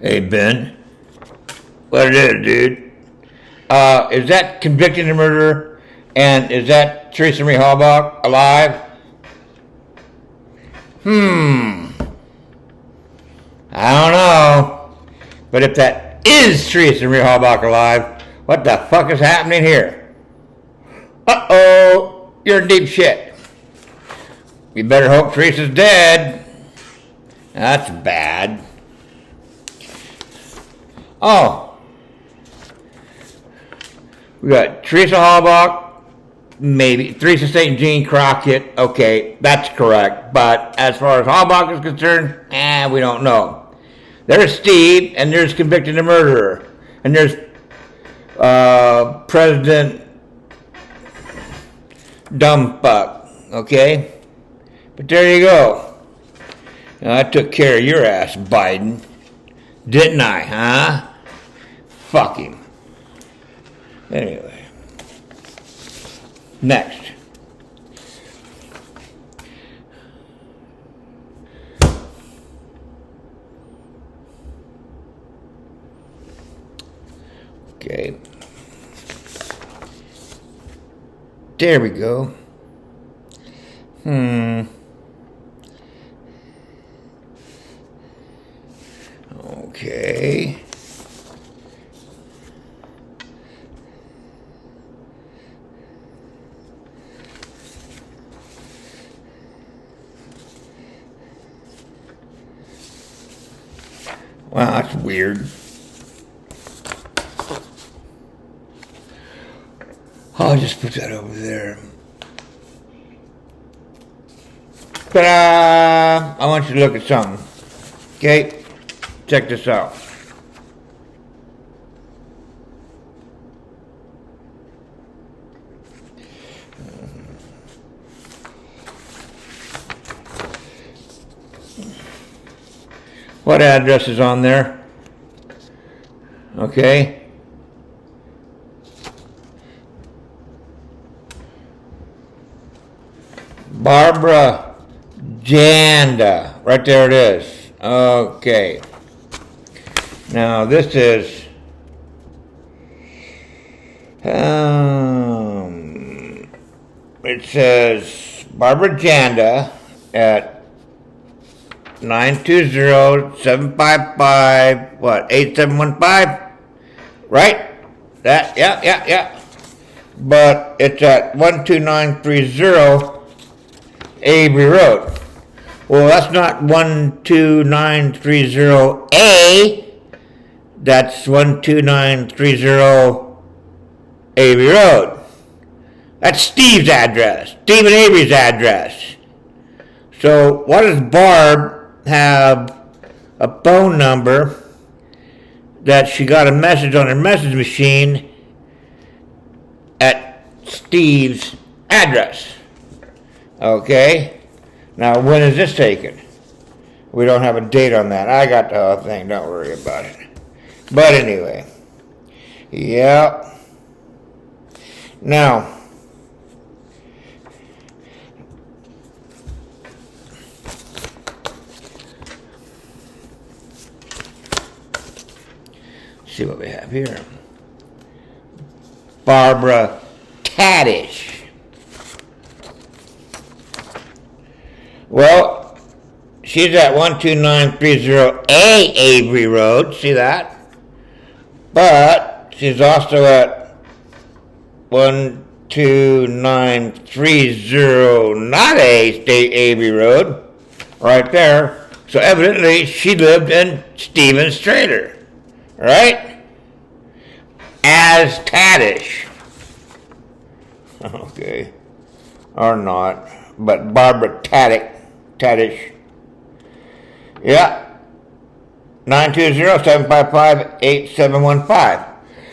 Hey, Ben. What it is, dude? Is that convicted of murder? And is that Teresa Marie Halbach alive? I don't know. But if that is Teresa Marie Halbach alive, what the fuck is happening here? Uh-oh, you're in deep shit. You better hope Teresa's dead. That's bad. Oh. We got Teresa Halbach, maybe. Teresa St. Jean Crockett, okay, that's correct. But as far as Halbach is concerned, we don't know. There's Steve, and there's convicted of murderer. And there's President Dumbfuck, okay? But there you go. Now, I took care of your ass, Biden. Didn't I, huh? Fuck him. Anyway. Next. Okay. There we go. Okay. Wow, that's weird. I'll just put that over there. But I want you to look at something. Okay? Check this out. What address is on there? Okay. Barbara Janda. Right there it is. Okay. Now this is it says Barbara Janda at 920-755 what 8715, right? That yeah. But it's at 12930 Avery Road. Well, that's not 12930A. That's 12930 Avery Road. That's Steve's address. Steve and Avery's address. So why does Barb have a phone number that she got a message on her message machine at Steve's address? Okay. Now, when is this taken? We don't have a date on that. I got the whole thing. Don't worry about it. But anyway. Yep. Now, see what we have here. Barbara Tadych. Well, she's at 12930A Avery Road. See that? But she's also at 12930 not A State Avery Road. Right there. So evidently she lived in Stevens Trader. Right? As Tadych. Okay. Or not. But Barbara Tadych. Yeah. 920-755-8715.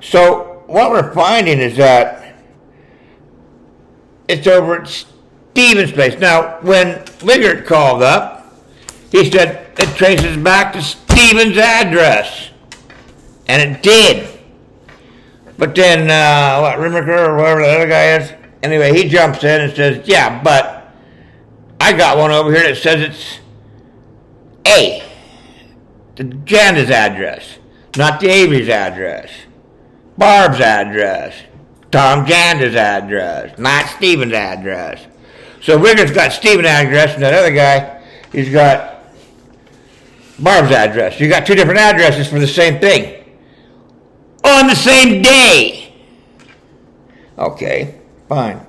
So what we're finding is that it's over at Stevens' place. Now, when Wigert called up, he said it traces back to Stevens' address. And it did. But then, Rimmerker or whatever the other guy is, anyway, he jumps in and says, yeah, but I got one over here that says it's A. the Candace address, not the Avery's address. Barb's address, Tom Candace's address, not Stephen's address. So Wigert's got Stephen's address, and that other guy, he's got Barb's address. You got two different addresses for the same thing on the same day. Okay, fine.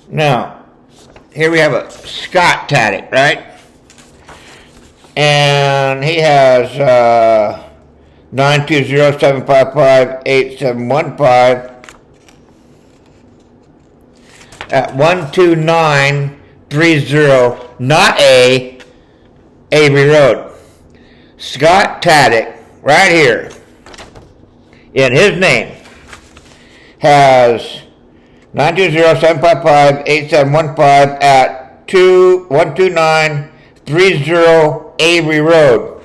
Now, here we have a Scott Tadych, right? And he has 920-755-8715 at 12930, not A, Avery Road. Scott Tadych, right here, in his name, has 920-755-8715 at 12930 Avery Road.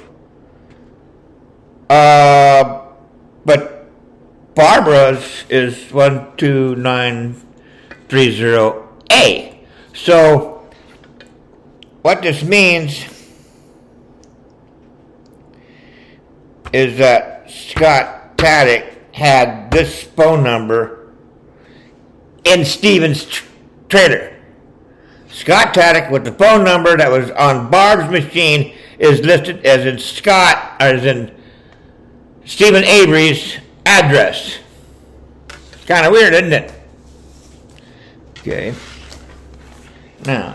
But Barbara's is 12930A. So what this means is that Scott Tadych had this phone number in Stephen's trailer. Scott Tadych with the phone number that was on Barb's machine is listed as in Stephen Avery's address. It's kind of weird, isn't it? Okay. Now,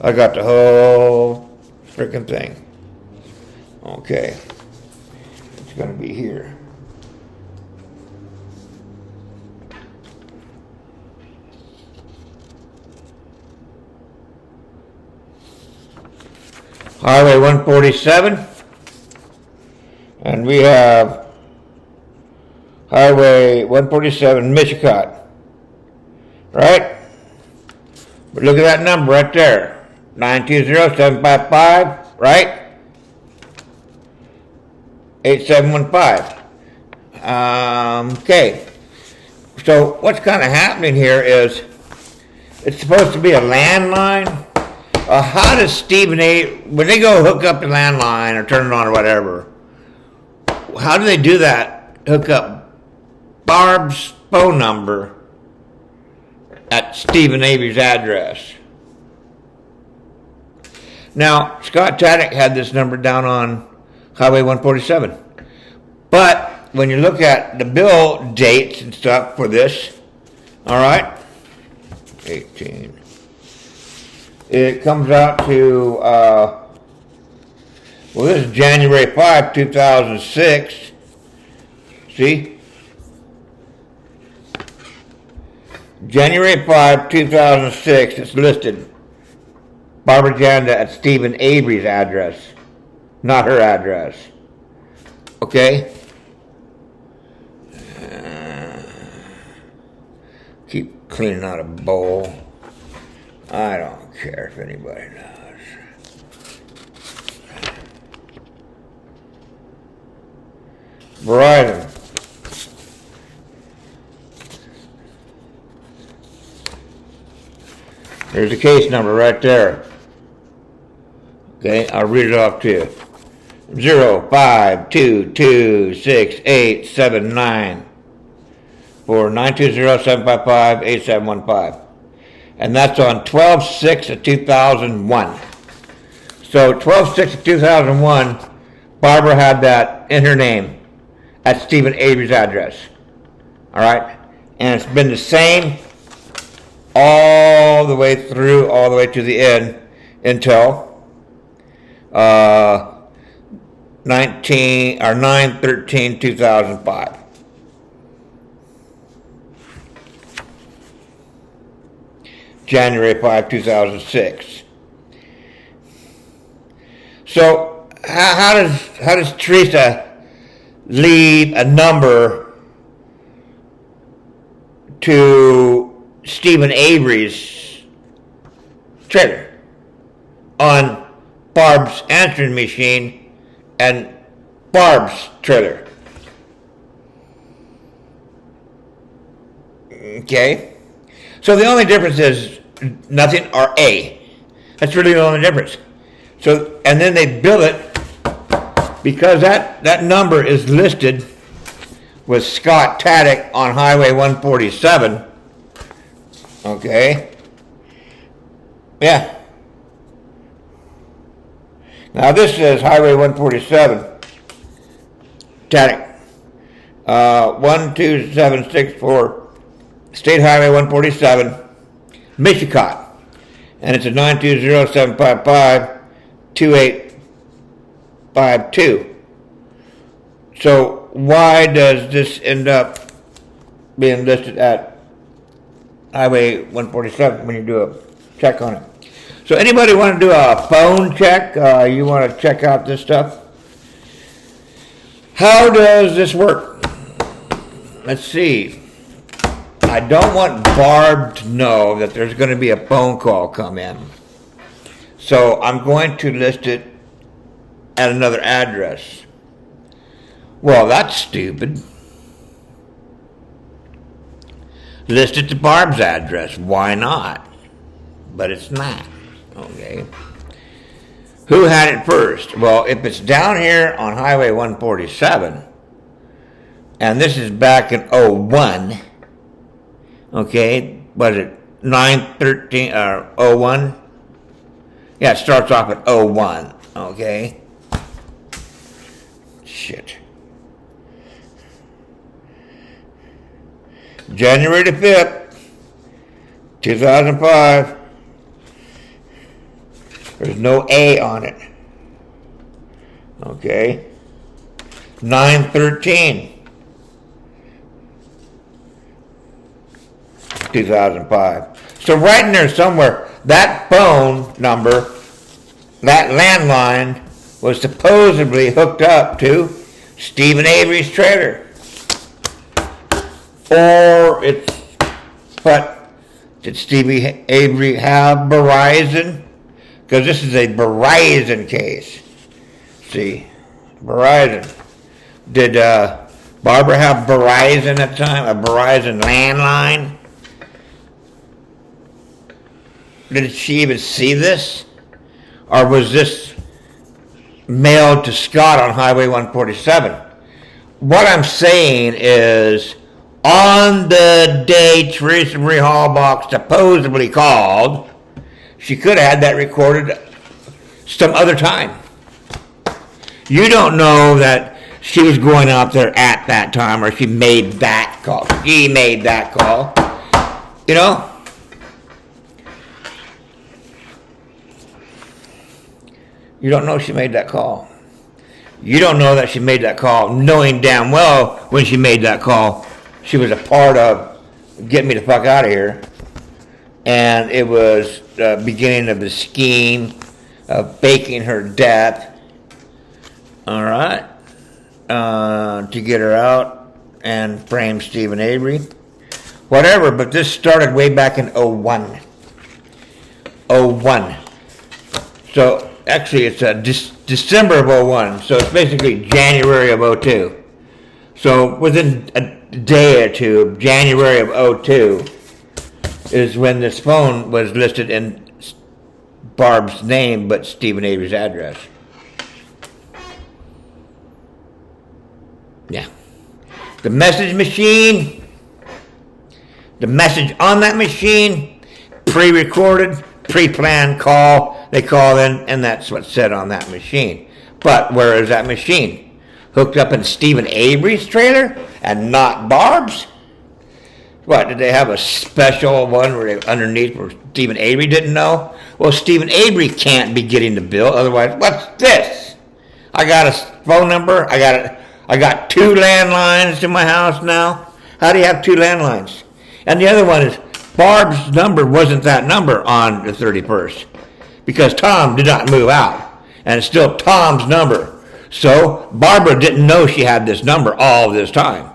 I got the whole freaking thing. Okay. It's going to be here. Highway 147. And we have Highway 147, Michigan. Right? But look at that number right there. 920-755, right? 8715. Okay. So what's kind of happening here is it's supposed to be a landline. How does Stephen when they go hook up the landline or turn it on or whatever, how do they do that? Hook up Barb's phone number at Stephen Avery's address. Now, Scott Tadych had this number down on Highway 147. But when you look at the bill dates and stuff for this, all right, 18. It comes out to, well, this is January 5, 2006. See? January 5, 2006, it's listed. Barbara Janda at Stephen Avery's address, not her address. Okay? Keep cleaning out a bowl. I don't care if anybody knows. Verizon. There's the case number right there. Okay, I'll read it off to you. 05226879 for 920-755-8715. And that's on 12/6 of 2001. So 12/6 of 2001, Barbara had that in her name at Stephen Avery's address. All right? And it's been the same all the way through, all the way to the end until 9/13/2005. January 5, 2006. So how does Teresa leave a number to Stephen Avery's trailer on Barb's answering machine and Barb's trailer? Okay. So the only difference is nothing or A. That's really the only difference. So, and then they bill it because that number is listed with Scott Tadych on Highway 147. Okay. Yeah. Now this says Highway 147. Tadych. 12764 State Highway 147, Michicot. And it's a 920-755-2852. So why does this end up being listed at Highway 147 when you do a check on it? So anybody want to do a phone check? You want to check out this stuff? How does this work? Let's see. I don't want Barb to know that there's going to be a phone call come in. So I'm going to list it at another address. Well, that's stupid. List it to Barb's address. Why not? But it's not. Okay. Who had it first? Well, if it's down here on Highway 147, and this is back in 01, okay, was it 913 or 01? Yeah, it starts off at 01, okay. Shit. January the 5th, 2005. There's no A on it. Okay. 913. 2005. So right in there somewhere, that phone number, that landline, was supposedly hooked up to Stephen Avery's trailer. Or it's, but did Stevie Avery have Verizon? Because this is a Verizon case. See, Verizon. Did Barbara have Verizon at the time? A Verizon landline? Did she even see this? Or was this mailed to Scott on Highway 147? What I'm saying is, on the day Teresa Marie Hallbach supposedly called, she could have had that recorded some other time. You don't know that she was going out there at that time, or she made that call. She made that call. You know? You don't know she made that call. You don't know that she made that call, knowing damn well when she made that call, she was a part of getting me the fuck out of here. And it was the beginning of the scheme of faking her death. All right. To get her out and frame Stephen Avery. Whatever, but this started way back in 01. 01. So, actually, it's December of 01. So, it's basically January of 02. So, within a day or two of January of 02 is when this phone was listed in Barb's name, but Stephen Avery's address. Yeah. The message machine, the message on that machine, pre-recorded, pre-planned call, they call in, and that's what's said on that machine. But where is that machine? Hooked up in Stephen Avery's trailer and not Barb's? What, did they have a special one where they, underneath where Stephen Avery didn't know? Well, Stephen Avery can't be getting the bill, otherwise, what's this? I got a phone number, I got two landlines in my house now. How do you have two landlines? And the other one is, Barb's number wasn't that number on the 31st, because Tom did not move out, and it's still Tom's number. So, Barbara didn't know she had this number all this time.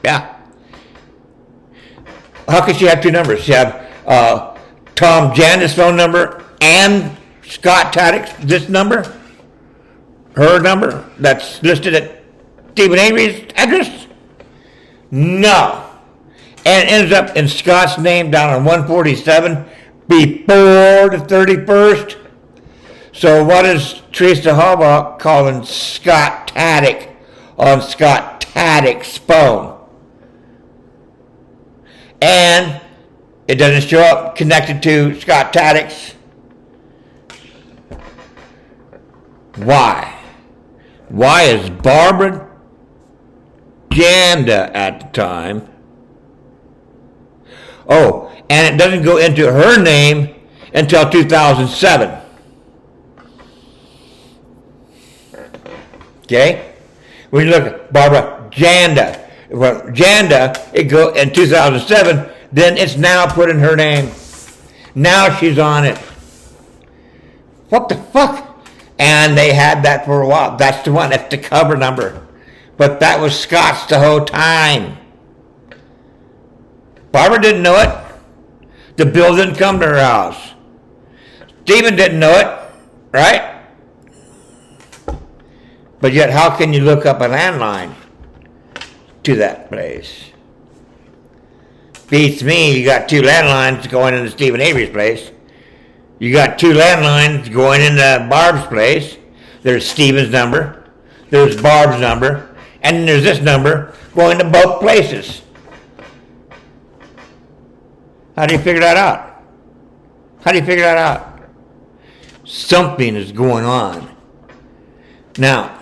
Yeah. How could she have two numbers? She have Tom Janda's phone number and Scott Tadych's this number? Her number that's listed at Stephen Avery's address? No. And it ends up in Scott's name down on 147 before the 31st. So what is Teresa Halbach calling Scott Tadych on Scott Tadych's phone? And it doesn't show up connected to Scott Tadych's. Why? Why is Barbara Janda at the time? Oh, and it doesn't go into her name until 2007. Okay? When you look at Barbara Janda, well, Janda, it go in 2007, then it's now put in her name. Now she's on it. What the fuck? And they had that for a while. That's the one. That's the cover number. But that was Scott's the whole time. Barbara didn't know it. The bill didn't come to her house. Stephen didn't know it, right? But yet, how can you look up a landline to that place? Beats me. You got 2 landlines going into Stephen Avery's place. You got 2 landlines going into Barb's place. There's Stephen's number. There's Barb's number. And then there's this number going to both places. How do you figure that out? How do you figure that out? Something is going on. Now,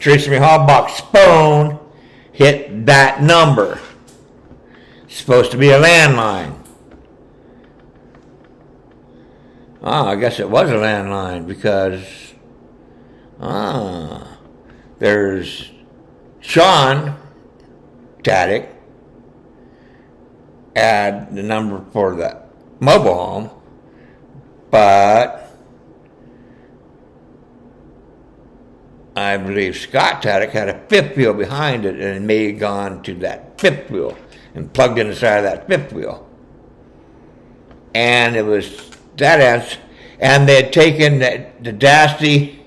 Teresa Halbach's phone hit that number. It's supposed to be a landline. Oh, I guess it was a landline because there's Sean Tadych had the number for the mobile home, but I believe Scott Tadych had a fifth wheel behind it, and it may have gone to that fifth wheel and plugged in the side of that fifth wheel. And it was that answer. And they had taken the Dassey.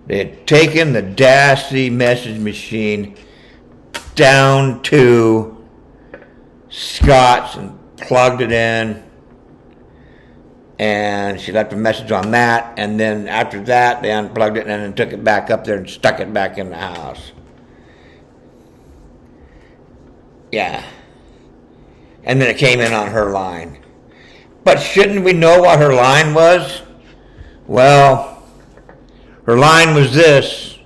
They had taken the Dassey message machine down to Scott's and plugged it in. And she left a message on that. And then after that, they unplugged it and then took it back up there and stuck it back in the house. Yeah. And then it came in on her line. But shouldn't we know what her line was? Well, her line was this.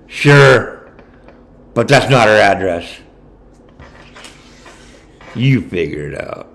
Sure, but that's not her address. You figure it out.